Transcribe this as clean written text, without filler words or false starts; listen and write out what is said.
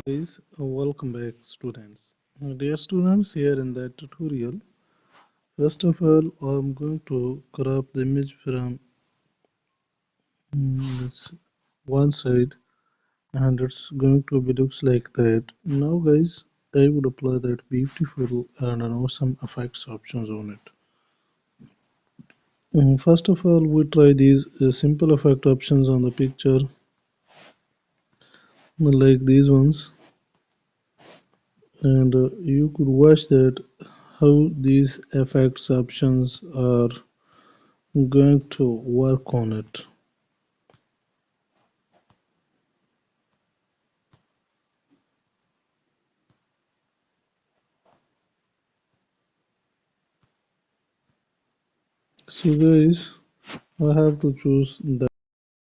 Guys, welcome back students. Dear students, here in the tutorial, first of all, I'm going to crop the image from this one side and it's going to be looks like that. Now guys, I would apply that beautiful and an awesome effects options on it. First of all, we try these simple effect options on the picture like these ones, and you could watch that how these effects options are going to work on it. So guys, I have to choose